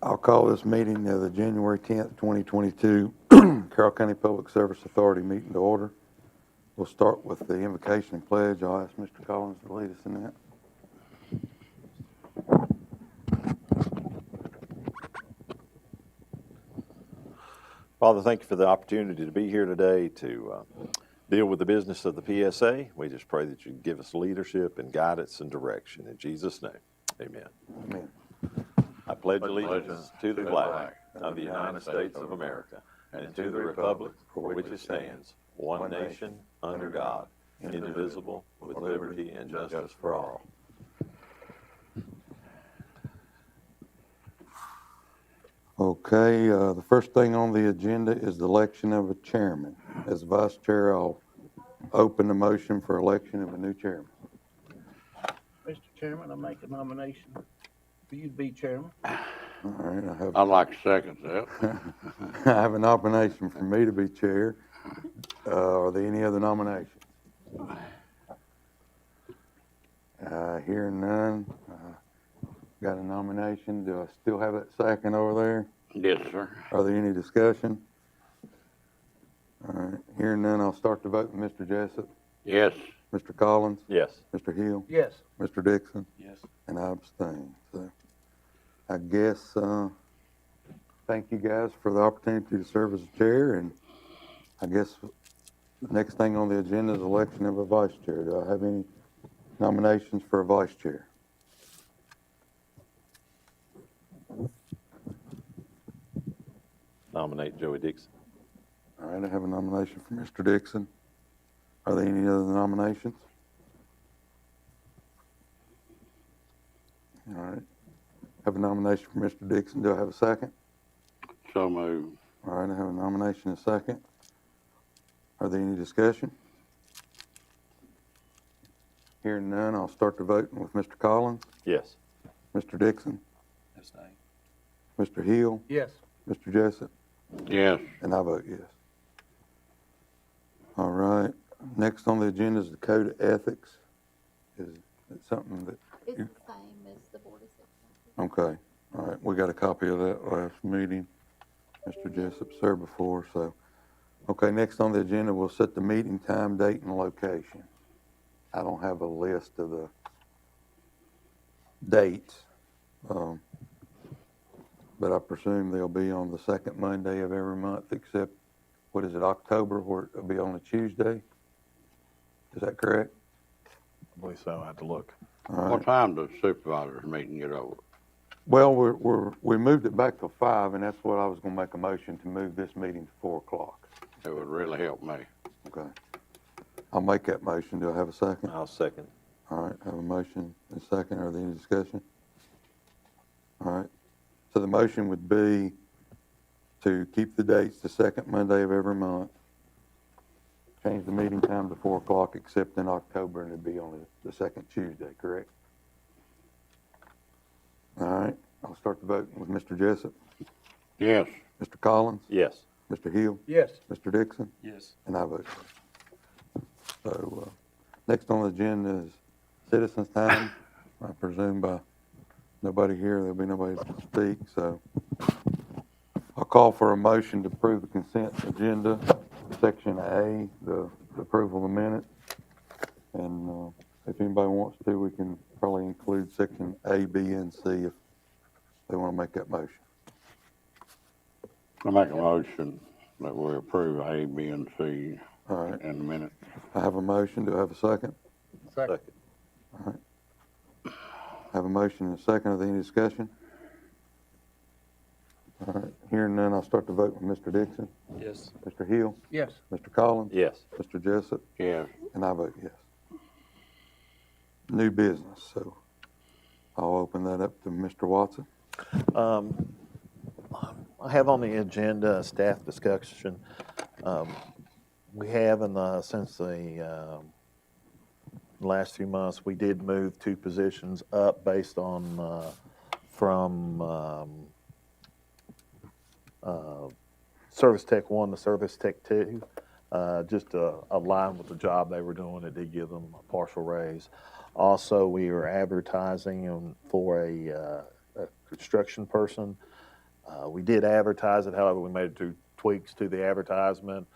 I'll call this meeting of the January 10th, 2022 Carroll County Public Service Authority meeting to order. We'll start with the Invocation Pledge. I'll ask Mr. Collins to lead us in that. Father, thank you for the opportunity to be here today to deal with the business of the PSA. We just pray that you give us leadership and guidance and direction. In Jesus' name, amen. Amen. I pledge allegiance to the flag of the United States of America and to the republic for which it stands, one nation, under God, indivisible, with liberty and justice for all. Okay, the first thing on the agenda is the election of a chairman. As vice chair, I'll open the motion for election of a new chairman. Mr. Chairman, I make a nomination for you to be chairman. All right, I'd like to second that. I have a nomination for me to be chair. Are there any other nominations? Hearing none. Got a nomination. Do I still have that second over there? Yes, sir. Are there any discussion? All right, hearing none, I'll start the vote with Mr. Jessup, Yes. Mr. Collins, Yes. Mr. Hill, Yes. Mr. Dixon, Yes. and I abstain. So I guess, thank you guys for the opportunity to serve as chair, and I guess the next thing on the agenda is election of a vice chair. Do I have any nominations for a vice chair? Nominate Joey Dixon. All right, I have a nomination for Mr. Dixon. Are there any other nominations? All right, have a nomination for Mr. Dixon. Do I have a second? So moved. All right, I have a nomination and a second. Are there any discussion? Hearing none, I'll start the voting with Mr. Collins, Yes. Mr. Dixon, Abstain. Mr. Hill, Yes. Mr. Jessup, Yes. and I vote yes. All right, next on the agenda is the Code of Ethics. Is it something that, It's the same as the Board of Supervisors. okay, all right, we got a copy of that last meeting. Mr. Jessup served before, so. Okay, next on the agenda, we'll set the meeting time, date, and location. I don't have a list of the dates, but I presume they'll be on the second Monday of every month, except, what is it, October, where it'll be on a Tuesday? Is that correct? I believe so. I have to look. All right. What time does supervisors meeting get over? Well, we moved it back to 5, and that's what I was gonna make a motion to move this meeting to 4 o'clock. It would really help me. Okay. I'll make that motion. Do I have a second? I'll second. All right, have a motion and a second. Are there any discussion? All right. So the motion would be to keep the dates the second Monday of every month, change the meeting time to 4 o'clock, except in October, and it'd be on the second Tuesday, correct? All right, I'll start the vote with Mr. Jessup, Yes. Mr. Collins, Yes. Mr. Hill, Yes. Mr. Dixon, Yes. and I vote yes. So, next on the agenda is citizens' time. I presume by nobody here, there'll be nobody to speak, so I'll call for a motion to approve the consent agenda, section A, the approval of the minutes. And, if anybody wants to, we can probably include section A, B, and C if they want to make that motion. I make a motion that we approve A, B, and C All right, in a minute. I have a motion. Do I have a second? Second. I have a motion and a second. Are there any discussion? All right, hearing none, I'll start the vote with Mr. Dixon, Yes. Mr. Hill, Yes. Mr. Collins, Yes. Mr. Jessup, Yes. and I vote yes. New business, so I'll open that up to Mr. Watson. I have on the agenda a staff discussion. We have since the last few months, we did move 2 positions up based on from Service Tech 1 to Service Tech 2. Just to align with the job they were doing, it did give them a partial raise. Also, we are advertising for a construction person We did advertise it, however, we made two tweaks to the advertisement.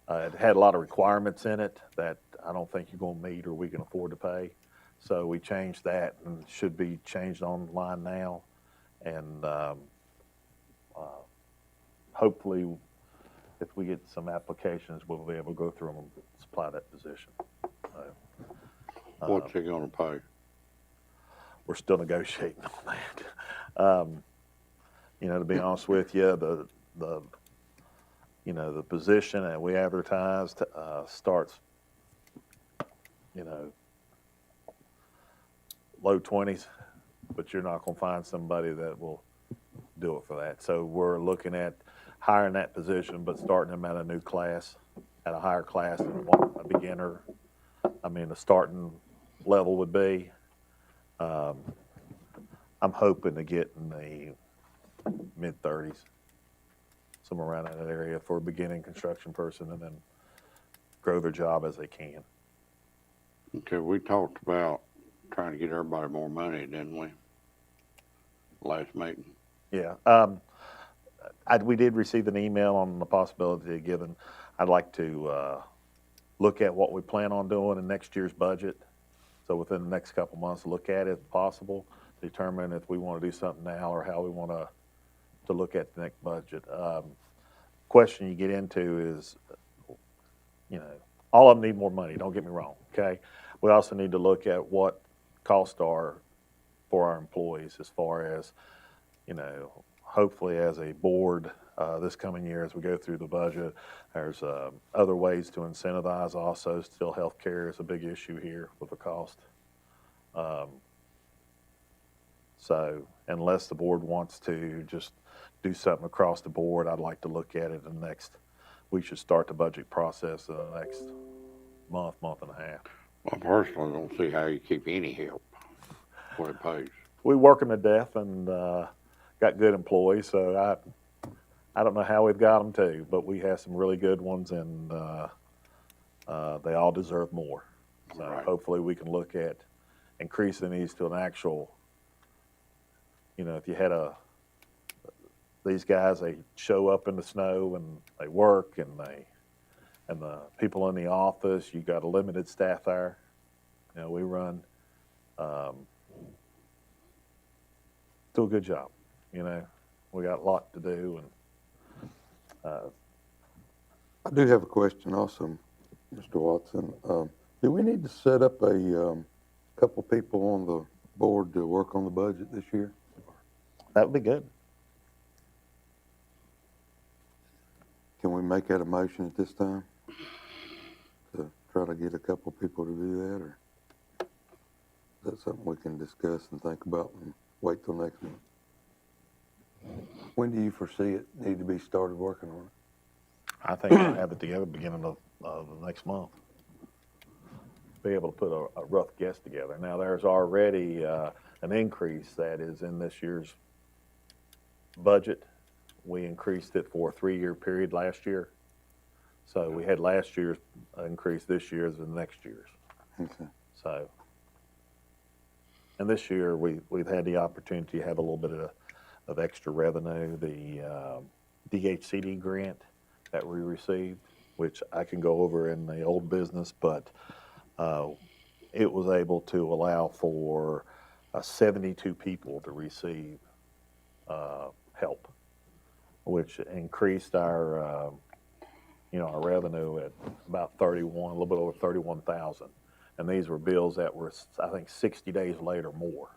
It had a lot of requirements in it that I don't think you're going to meet or we can afford to pay. So we changed that and it should be changed online now. And hopefully, if we get some applications, we'll be able to go through them and supply that position. So, What's he gonna pay? we're still negotiating on that. You know, to be honest with you, the position that we advertised starts, you know, low 20s, but you're not going to find somebody that will do it for that. So we're looking at hiring that position, but starting them at a new class, at a higher class than what a beginner, the starting level would be. I'm hoping to get in the mid-30s, somewhere around that area for a beginning construction person, and then grow their job as they can. Okay, we talked about trying to get everybody more money, didn't we? Last meeting. Yeah. We did receive an email on the possibility of giving, I'd like to look at what we plan on doing in next year's budget. So within the next couple months, look at it if possible, determine if we want to do something now or how we want to look at the next budget. Question you get into is, you know, all of them need more money, don't get me wrong, okay? We also need to look at what costs are for our employees as far as, you know, hopefully as a board this coming year as we go through the budget, there's other ways to incentivize also. Still health care is a big issue here with the cost. So unless the board wants to just do something across the board, I'd like to look at it in the next, we should start the budget process in the next month and a half. I personally don't see how you keep any help what it pays. We work them to death and got good employees, so I don't know how we've got them too, but we have some really good ones and they all deserve more. So Right. hopefully we can look at increasing these to an actual, you know, if you had these guys, they show up in the snow and they work and the people in the office, you got a limited staff there. You know, we run, do a good job, you know. We got a lot to do and I do have a question also, Mr. Watson. Do we need to set up a couple people on the board to work on the budget this year? that would be good. Can we make that a motion at this time? To try to get a couple people to do that, or is that something we can discuss and think about and wait till next month? When do you foresee it need to be started working on it? I think we'll have it together beginning of the next month. Be able to put a rough guess together. Now, there's already an increase that is in this year's budget. We increased it for a 3-year period last year. So we had last year's increase this year's and next year's. Okay. So, and this year we've had the opportunity to have a little bit of extra revenue. The Dhcd Grant that we received, which I can go over in the old business, but it was able to allow for 72 people to receive help, which increased our our revenue at about a little bit over 31,000. And these were bills that were, I think, 60 days late or more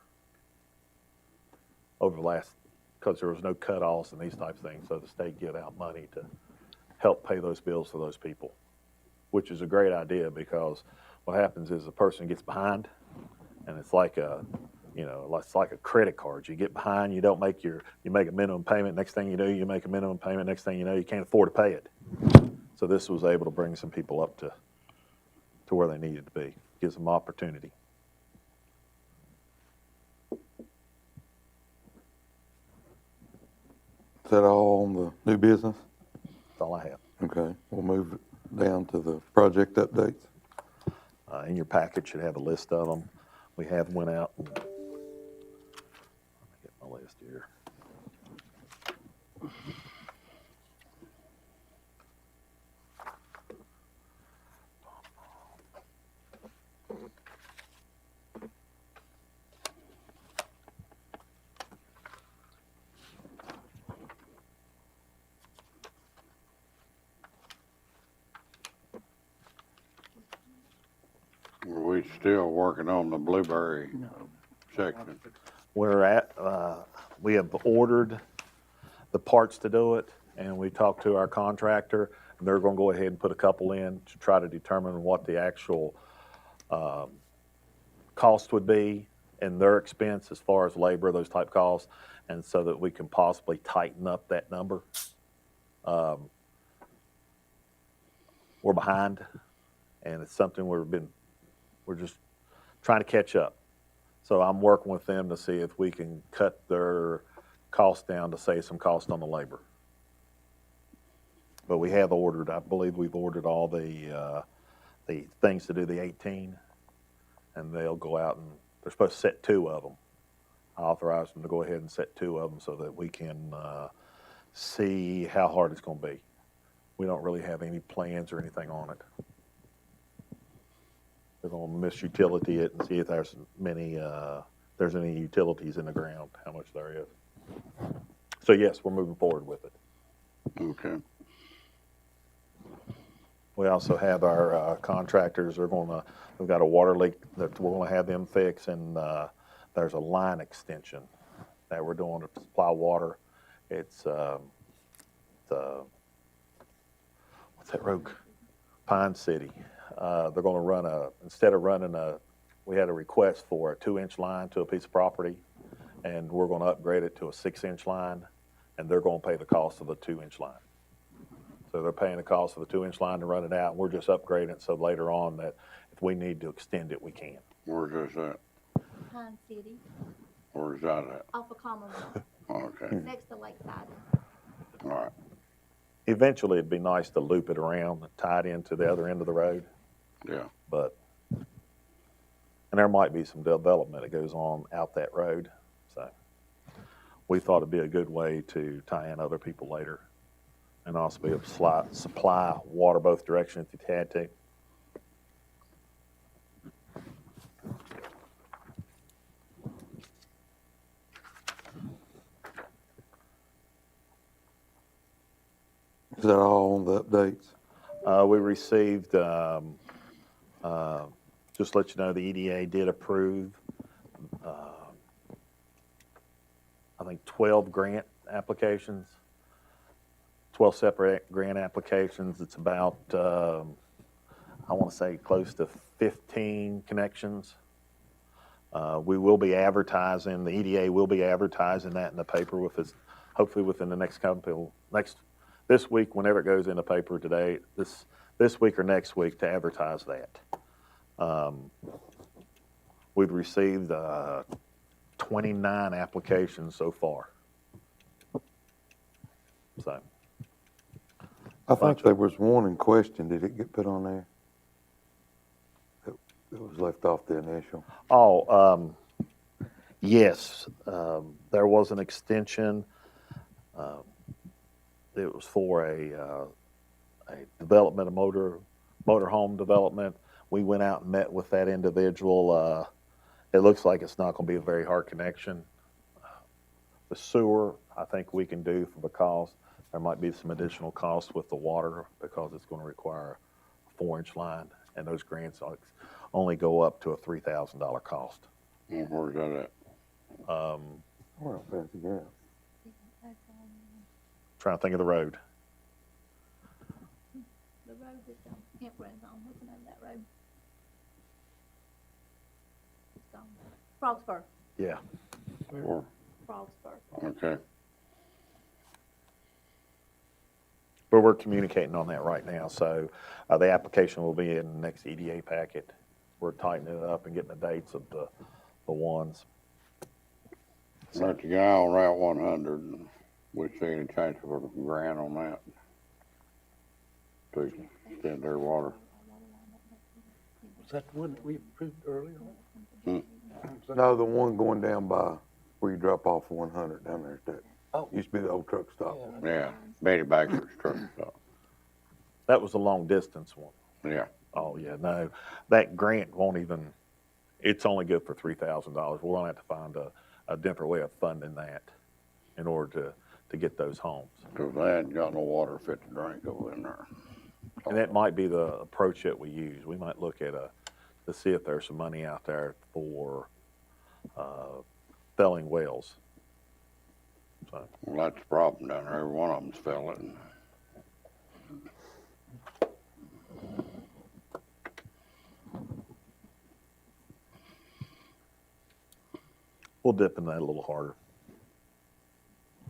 over the last, because there was no cutoffs and these types of things. So the state give out money to help pay those bills for those people, which is a great idea because what happens is a person gets behind and it's like it's like a credit card. You get behind, you make a minimum payment. Next thing you do, you make a minimum payment. Next thing you know, you can't afford to pay it. So this was able to bring some people up to where they needed to be. Gives them opportunity. Is that all on the new business? That's all I have. Okay, we'll move down to the project updates. In your packet should have a list of them. We have went out and, let me get my list here. we still working on the blueberry No. section? We have ordered the parts to do it, and we talked to our contractor, and they're gonna go ahead and put a couple in to try to determine what the actual, cost would be and their expense as far as labor, those type costs, and so that we can possibly tighten up that number. We're behind, and it's something we're just trying to catch up. So I'm working with them to see if we can cut their costs down to save some cost on the labor. But we have ordered, I believe we've ordered all the things to do the 18, and they'll go out and, they're supposed to set 2 of them. I authorized them to go ahead and set 2 of them so that we can see how hard it's gonna be. We don't really have any plans or anything on it. They're gonna miss utility it and see if there's any utilities in the ground, how much there is. So yes, we're moving forward with it. Okay. We also have our contractors we've got a water leak that we're gonna have them fix, and there's a line extension that we're doing to supply water. It's what's that road? Pine City. They're gonna run instead of running we had a request for a 2-inch line to a piece of property, and we're gonna upgrade it to a 6-inch line, and they're gonna pay the cost of the 2-inch line. So they're paying the cost of the 2-inch line to run it out, and we're just upgrading it so later on that if we need to extend it, we can. Where's this at? Pine City, Where's that at? off of Commonwealth, Okay, next to Lakeside. all right. Eventually, it'd be nice to loop it around and tie it into the other end of the road, Yeah, and there might be some development that goes on out that road, so we thought it'd be a good way to tie in other people later, and also be able to supply water both directions if you had to. Is that all on the updates? We received, just to let you know, the EDA did approve, I think 12 grant applications, 12 separate grant applications. It's about, I want to say close to 15 connections. We will be advertising, the EDA will be advertising that in the paper hopefully within the this week, whenever it goes in the paper today, this week or next week to advertise that. We've received 29 applications so far. So, I think there was one in question. Did it get put on there? It was left off the initial. yes, there was an extension. It was for a development, a motor home development. We went out and met with that individual. It looks like it's not going to be a very hard connection. The sewer, I think we can do because there might be some additional costs with the water because it's going to require a 4-inch line, and those grants only go up to a $3,000 cost. and where's that at? Well, fancy gas. Trying to think of the road. The road is Camp Rand's on, what's the name of that road? It's gone. Frog Spur, Yeah. Or, Frog Spur. okay, But we're communicating on that right now, so the application will be in the next EDA packet. We're tightening it up and getting the dates of the ones. like the guy on Route 100, we see any chance of a grant on that? To extend their water. Was that the one that we approved earlier? No, the one going down by where you drop off 100 down there. That Oh. used to be the old truck stop. Yeah, Betty Baker's truck stop. That was a long distance one. Yeah, Oh, yeah, no, that grant won't even, it's only good for $3,000. We're gonna have to find a different way of funding that in order to get those homes. because they hadn't got no water fit to drink over in there. And that might be the approach that we use. We might look at to see if there's some money out there for felling wells. So, Well, that's the problem down there. Every one of them's failing. we'll dip in that a little harder.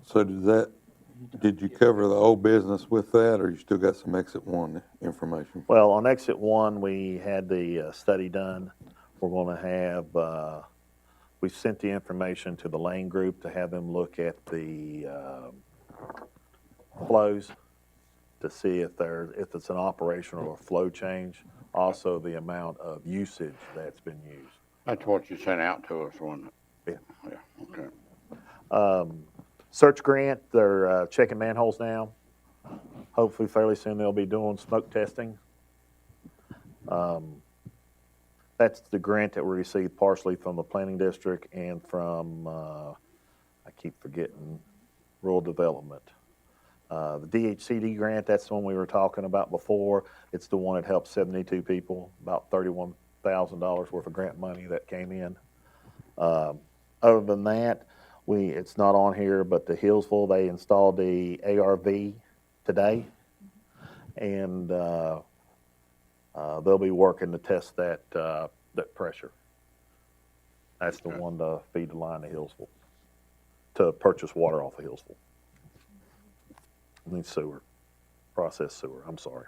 So did you cover the old business with that, or you still got some exit one information? Well, on exit one, we had the study done. We're going to have, we sent the information to the lane group to have them look at the flows to see if it's an operational or flow change. Also, the amount of usage that's been used. That's what you sent out to us, wasn't it? Yeah. Yeah, okay. Search grant, they're checking manholes now. Hopefully fairly soon they'll be doing smoke testing. That's the grant that we received partially from the planning district and from, I keep forgetting, rural development. The DHCD grant, that's the one we were talking about before. It's the one that helped 72 people, about $31,000 worth of grant money that came in. Other than that, it's not on here, but the Hillsville, they installed the ARV today, and they'll be working to test that pressure. That's the one to feed the line to Hillsville, to purchase water off of Hillsville. I mean sewer, processed sewer, I'm sorry.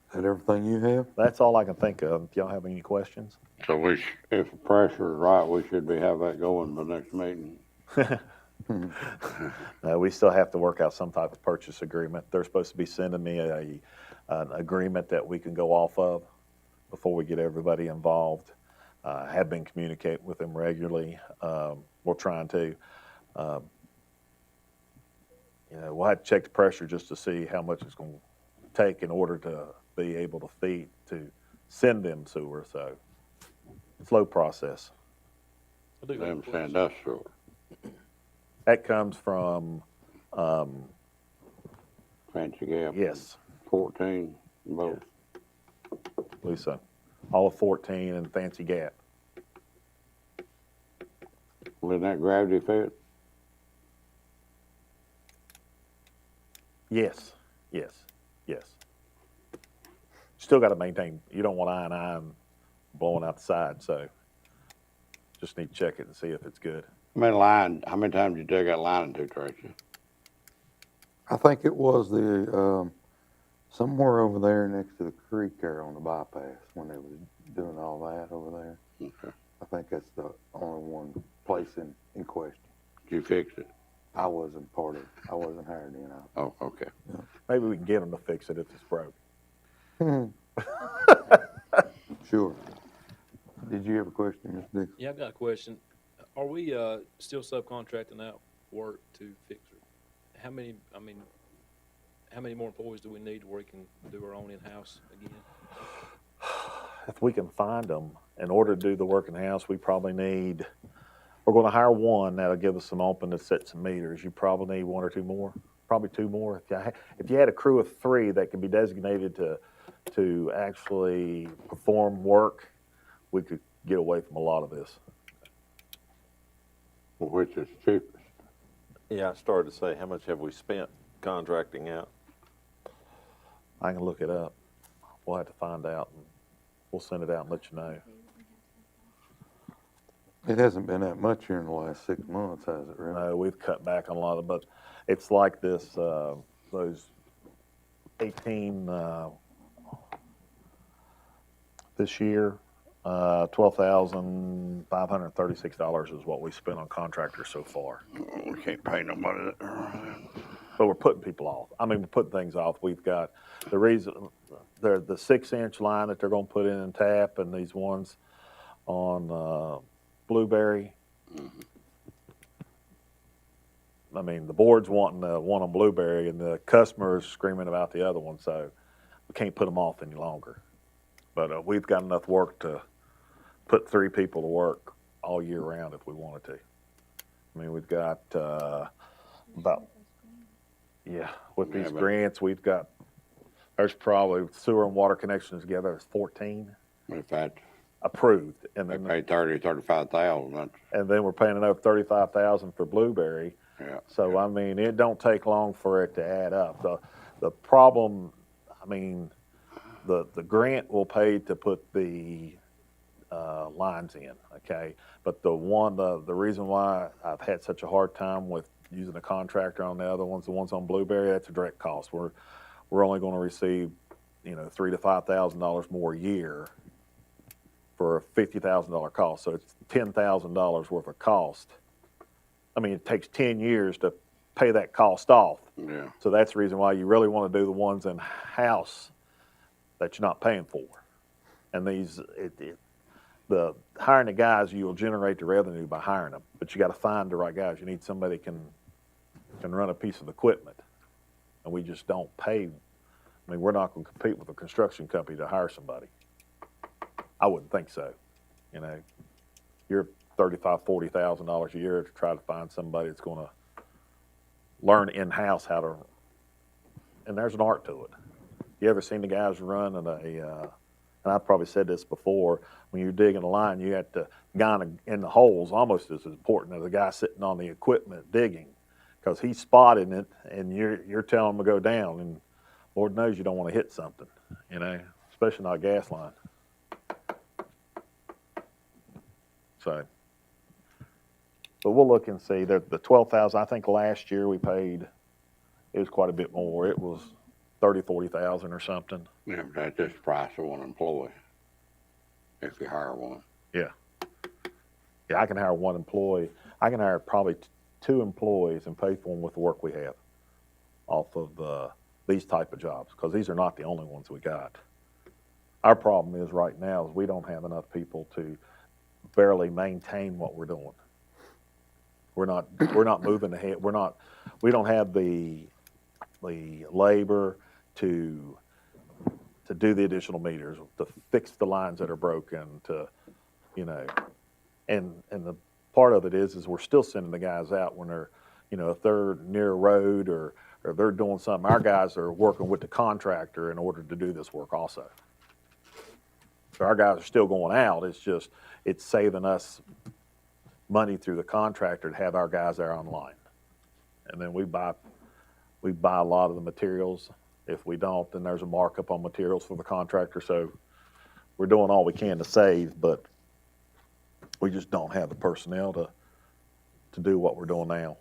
Is that everything you have? That's all I can think of. If y'all have any questions? So if the pressure's right, we should have that going by next meeting. We still have to work out some type of purchase agreement. They're supposed to be sending me an agreement that we can go off of before we get everybody involved. Have been communicating with them regularly. We're trying to, we'll have to check the pressure just to see how much it's going to take in order to be able to send them sewer. So, slow process. Them send us through. That comes from, Fancy Gap. yes, 14, both. Lisa, all of 14 and Fancy Gap. Wasn't that gravity fed? Yes. Still got to maintain. You don't want ion blowing out the side, so just need to check it and see if it's good. How many times you dug that line into, Tracy? I think it was the, somewhere over there next to the creek there on the bypass when they was doing all that over there. Okay. I think that's the only one place in question. Did you fix it? I wasn't hired in. Oh, okay. Maybe we can get them to fix it if it's broke. Sure. Did you have a question, Mr. Dixon? Yeah, I've got a question. Are we still subcontracting out work to fix it? How many more employees do we need to where we can do our own in-house again? If we can find them, in order to do the work in the house, we're going to hire one that'll give us some open to set some meters. You probably need one or two more, probably two more. If you had a crew of 3 that could be designated to actually perform work, we could get away from a lot of this. Well, which is cheapest? Yeah, I started to say, how much have we spent contracting out? I can look it up. We'll have to find out, and we'll send it out and let you know. It hasn't been that much here in the last 6 months, has it, really? No, we've cut back on a lot of, but it's like this, those 18, this year, $12,536 is what we spent on contractors so far. We can't pay nobody that. But we're putting people off. I mean, we're putting things off. We've got the 6-inch line that they're going to put in and tap, and these ones on Blueberry. I mean, the board's wanting the one on Blueberry, and the customer's screaming about the other one, so we can't put them off any longer. But we've got enough work to put 3 people to work all year round if we wanted to. I mean, we've got about Yeah, with Yeah, these but- grants, there's probably sewer and water connections together, there's 14 If that, approved. And they then, pay 35,000, that's, and then we're paying another 35,000 for Blueberry. yeah. So, I mean, it don't take long for it to add up. The problem, I mean, the grant will pay to put the lines in, okay? But the reason why I've had such a hard time with using a contractor on the other ones, the ones on Blueberry, that's a direct cost. We're only gonna receive, $3,000 to $5,000 more a year for a $50,000 cost. So it's $10,000 worth of cost. I mean, it takes 10 years to pay that cost off. Yeah, So that's the reason why you really want to do the ones in-house that you're not paying for. And the hiring the guys, you will generate the revenue by hiring them, but you got to find the right guys. You need somebody can run a piece of equipment, and we just don't pay. I mean, we're not going to compete with a construction company to hire somebody. I wouldn't think so. You're $35,000, $40,000 a year to try to find somebody that's going to learn in-house how to, and there's an art to it. You ever seen the guys run and I've probably said this before, when you're digging a line, you have the guy in the holes almost as important as the guy sitting on the equipment digging, because he's spotting it and you're telling him to go down, and Lord knows you don't want to hit something, especially not a gas line. So, but we'll look and see. The 12,000, I think last year we paid, it was quite a bit more. It was 40,000 or something. yeah, but that's just the price of one employee, if you hire one. Yeah, I can hire one employee. I can hire probably two employees and pay for them with the work we have off of these type of jobs, because these are not the only ones we got. Our problem is right now is we don't have enough people to barely maintain what we're doing. We're not moving ahead. We don't have the labor to do the additional meters, to fix the lines that are broken, and the part of it is we're still sending the guys out when they're, if they're near a road or they're doing something, our guys are working with the contractor in order to do this work also. So our guys are still going out, it's saving us money through the contractor to have our guys there online. And then we buy a lot of the materials. If we don't, then there's a markup on materials for the contractor. So we're doing all we can to save, but we just don't have the personnel to do what we're doing now.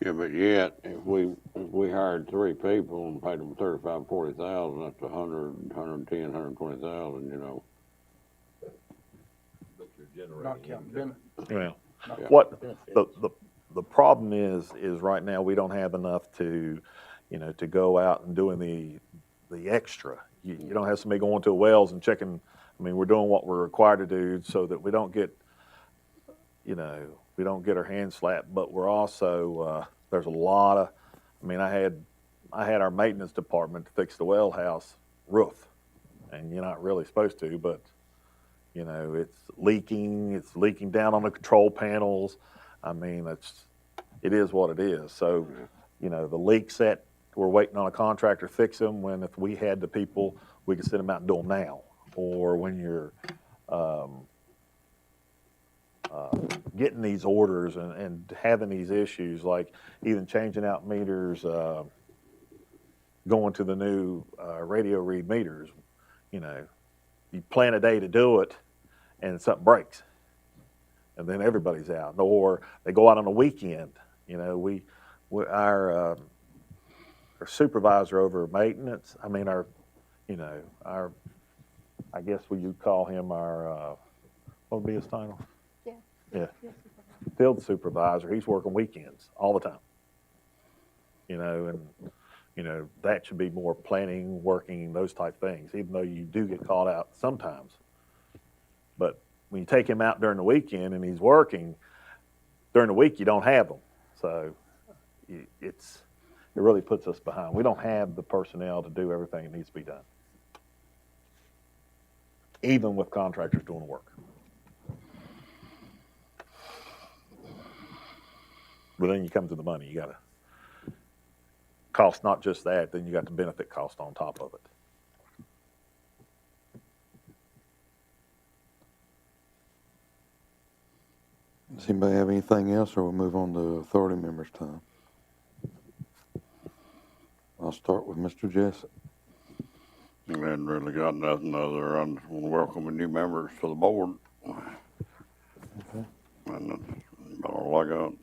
Yeah, but yet, if we hired 3 people and paid them 35,000, 40,000, that's 100, 110, 120,000, But you're Not generating counting income. benefits. Well, Not Yeah. what counting benefits. the problem is right now we don't have enough to go out and doing the extra. You don't have somebody going to wells and checking. I mean, we're doing what we're required to do so that we don't get our hands slapped, but we're also, there's a lot of, I had our maintenance department to fix the well house roof, and you're not really supposed to, but, it's leaking down on the control panels. I mean, it is what it is. So, the leaks that we're waiting on a contractor to fix them, when if we had the people, we could send them out and do them now. Or when you're, getting these orders and having these issues, like even changing out meters, going to the new radio read meters, you plan a day to do it and something breaks, and then everybody's out. Or they go out on a weekend. Our supervisor over maintenance, I guess you'd call him our, what would be his title? Yeah. Yeah. Field supervisor, he's working weekends all the time. That should be more planning, working, those type things, even though you do get called out sometimes. But when you take him out during the weekend and he's working, during the week you don't have him. So it really puts us behind. We don't have the personnel to do everything that needs to be done, even with contractors doing the work. But then you come to the money. You cost not just that, then you got the benefit cost on top of it. Does anybody have anything else, or we'll move on to authority members' time? I'll start with Mr. Jessup. We hadn't really got nothing other than welcoming new members to the board. And that's about all I got.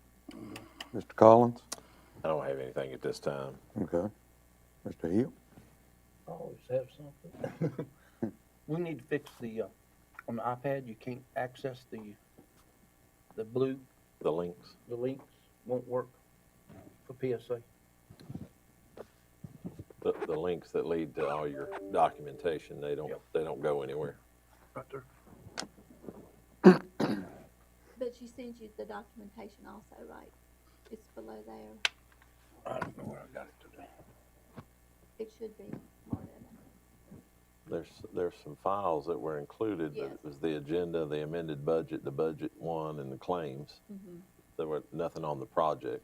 Mr. Collins? I don't have anything at this time. Okay. Mr. Hill? I always have something. We need to fix the, on the iPad, you can't access the blue, The links. the links won't work for PSA. The links that lead to all your documentation, they don't go anywhere. Right there. But she sends you the documentation also, right? It's below there. I don't know where I got it today. It should be more than There's some files that were included. Yes. It was the agenda, the amended budget, the budget one, and the claims. There were nothing on the project.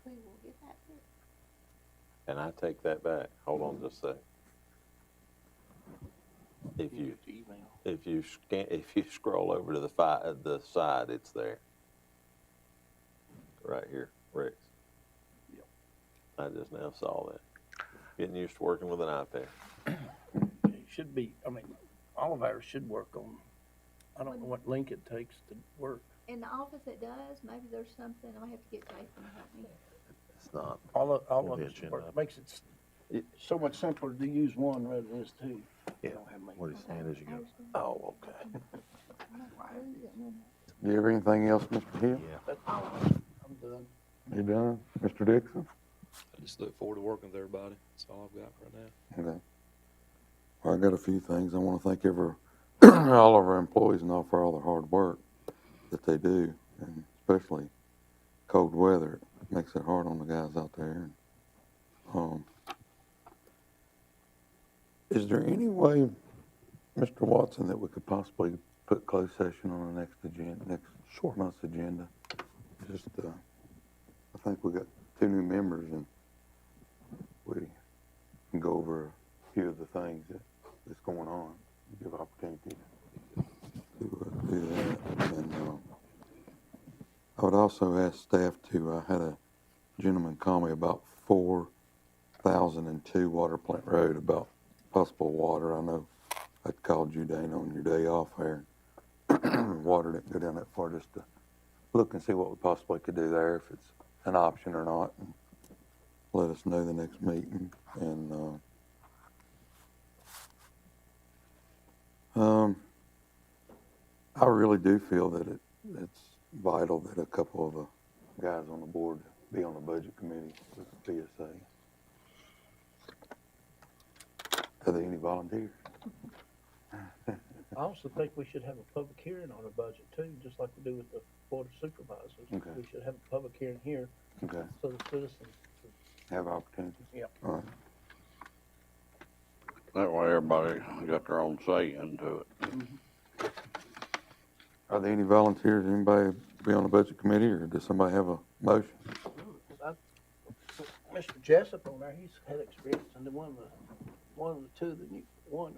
we will get that fixed. And I take that back. Hold on just a second. If you scroll over to the side, it's there. Right here, Rex. Yep. I just now saw that. Getting used to working with an iPad. It should be, I mean, all of ours should work on, I don't know what link it takes to work. In the office it does, maybe there's something, I have to get Jason to help me. It's not. All of On the us agenda. work, makes it so much simpler to use one rather than just two. Yeah. Don't have many. What he's saying is you go, Oh, okay. Do you have anything else, Mr. Hill? That's all. I'm done. You done? Mr. Dixon? I just look forward to working with everybody. That's all I've got right now. Okay. Well, I got a few things. I want to thank all of our employees and all for all the hard work that they do, and especially cold weather. It makes it hard on the guys out there. Is there any way, Mr. Watson, that we could possibly put closed session on the next month's agenda? Just, I think we got 2 new members, and we can go over a few of the things that's going on, give opportunity to do that. And I would also ask staff to, I had a gentleman call me about 4002 Water Plant Road about possible water. I know I called you, Dana, on your day off there. Water didn't go down that far, just to look and see what we possibly could do there, if it's an option or not, and let us know the next meeting. And I really do feel that it's vital that a couple of the guys on the board be on the budget committee with the PSA. Are there any volunteers? I also think we should have a public hearing on the budget too, just like we do with the board of supervisors. Okay. We should have a public hearing here Okay, so the citizens, have opportunities? Yep. All right. That way everybody got their own say into it. Are there any volunteers, anybody be on the budget committee, or does somebody have a motion? Mr. Jessup on there, he's had experience, and then one of the two, One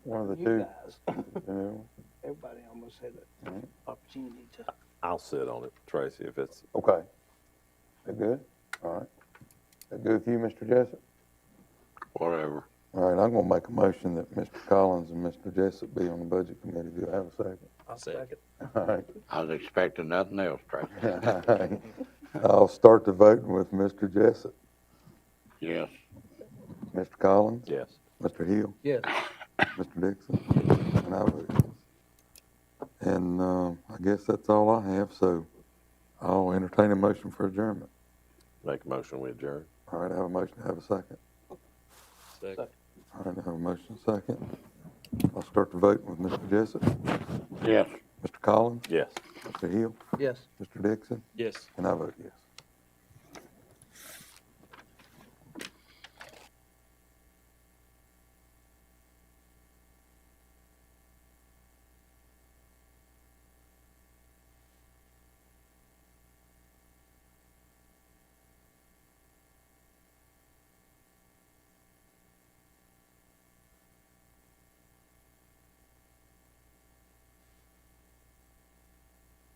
of the new two? guys. Yeah. Everybody almost had an Alright. opportunity to. I'll sit on it, Tracy, if it's, Okay. That good? All right. That good with you, Mr. Jessup? Whatever. All right, I'm gonna make a motion that Mr. Collins and Mr. Jessup be on the budget committee. Do I have a second? I'll Second. second. All right. I was expecting nothing else, Tracy. I'll start the voting with Mr. Jessup, Yes. Mr. Collins, yes. Mr. Hill, Yes. Mr. Dixon, and I vote yes. And, I guess that's all I have, so I'll entertain a motion for adjournment. Make a motion, we adjourn. All right, I have a motion, I have a second. Second. All right, I have a motion, second. I'll start the voting with Mr. Jessup, Yes. Mr. Collins, Yes. Mr. Hill, Yes. Mr. Dixon, Yes. and I vote yes.